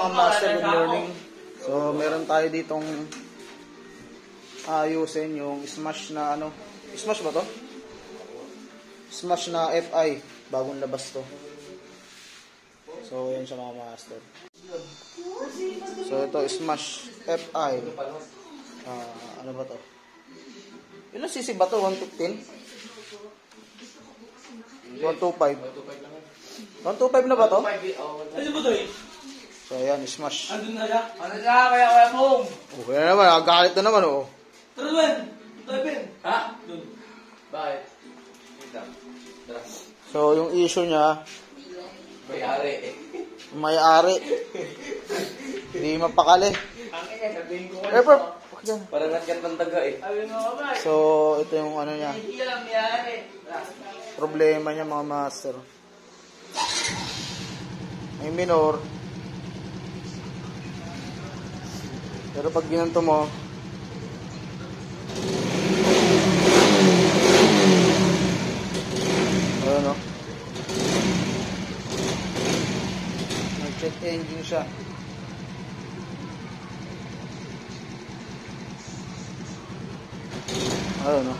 mga master, good morning. So, meron tayo ditong ayusin yung smash na ano. Smash ba to? Smash na FI. Bagong labas to. So, yun siya mga master. So, ito smash FI. Ano ba to? Ilan cc ba to? 115? 125. 125 na ba to? Ano ba to eh? So, ayan, smash. Andun na siya? Ano siya? Kaya mong. Okay na naman, nagagalit na naman, oh. Tara Ben! Tayo Ben! Ha? Doon. Bakit? Kita. Tara. So, yung issue niya, May-ari. may-ari. Hindi mapakali. Ang ina, sabihin ko parang nagkatang taga eh. So, ito yung ano niya. Hindi lang may-ari. Problema niya mga master. May minor. Pero pag ginanto mo, ano, nag-check engine siya. Ano,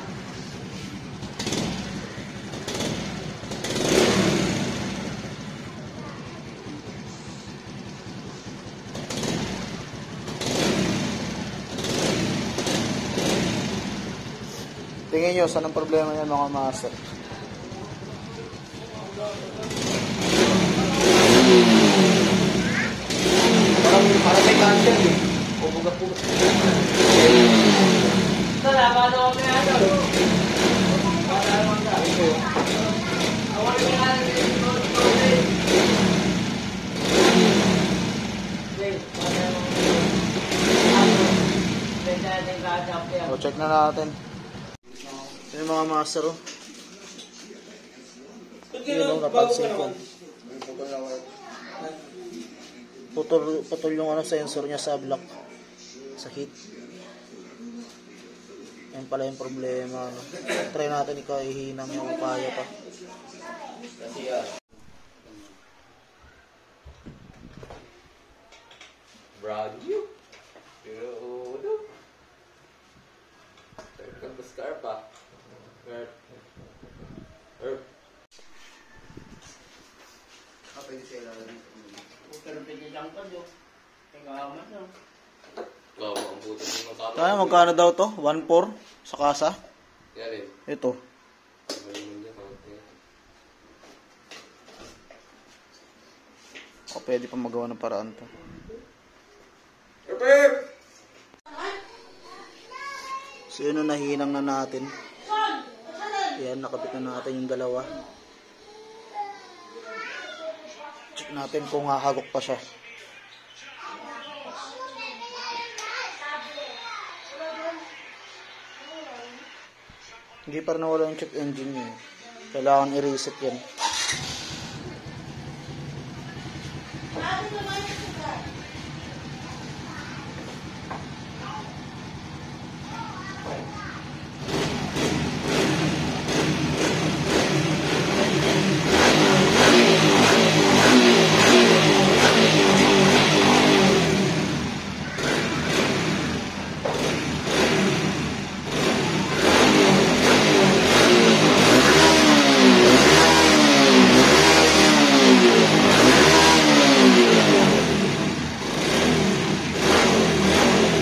tingin nyo, saan ang problema niya mga master? Parang may cancer eh. O buga-buga. Ito na, paano ako may ano? Paano naman ka? Awal yung nga ng So, check na natin. Yung mga master, oh. Yun, oh, napansin ko. Putol yung ano, sensor niya sa block. Sa heat. Yan pala yung problema. Ano. Try natin ikaw ihinang yung kaya pa. Kasi brand new. Pero ano? Terkang besar pa. Apa yung sila? Pero pinijang pa yun. Tingkaman yun. Wow, ang buto ng mga Tayo, magkano daw to? 1.4 sa kasa? yan eh. Ito. O, pwede pa magawa ng paraan to. So, yun, nahinang na natin. Yan, nakapit na natin yung dalawa. Check natin kung hahagok pa siya. Hindi pa rin nawala yung check engine niya. Kailangan i-reset yan.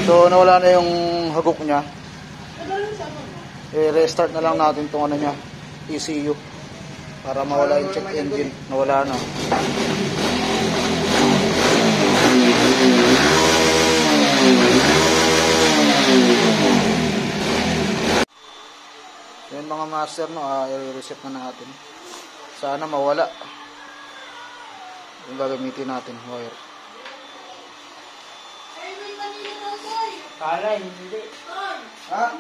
So, nawala na yung hagok niya. I-restart na lang natin itong ano niya, ECU. Para mawala yung check engine. Nawala na. Yan mga master, no, i-reset na natin. Sana mawala. Yung gagamitin natin, wire. Kala, hindi. Ha?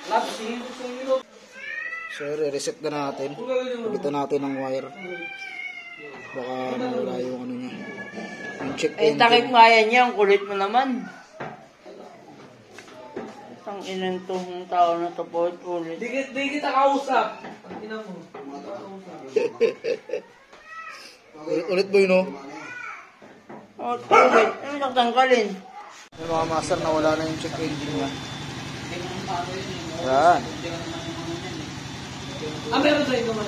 Lab, sige ko sa iyo. So, reset na natin. Pagitan natin ng wire. Baka nawala yung ano niya. Yung check engine. Takip nga yan niya. Ang kulit mo naman. Ang inantong tao na to po ulit. Di kita kausap. Ina mo. Ulit ba yun, no? Oh, tubig. Ano nagtanggalin? Yung mga master na wala na yung check engine niya. Yan. Meron tayo naman.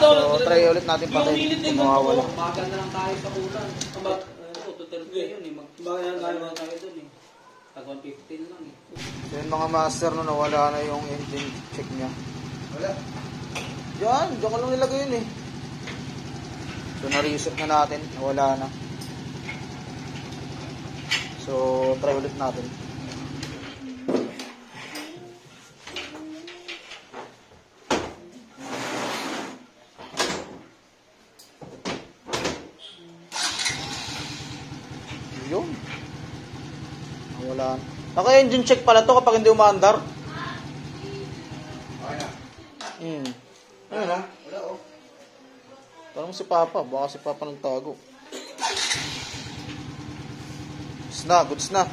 So, try ulit natin patayin kung mawawala. Maganda lang tayo sa ulan. Tututuloy yun eh. Magbayan tayo dun eh. Tag 115 lang eh. So, yung mga master na nawala na yung engine check niya. Wala. Diyan ko lang nilagay yun eh. So, na-reset na natin. Nawala na. So, try ulit natin. Yun. Wala. Naka-engine check pala to kapag hindi umaandar. Okay na. Ayun na. Wala oh. Parang si Papa. Baka si Papa nagtago. Goods na.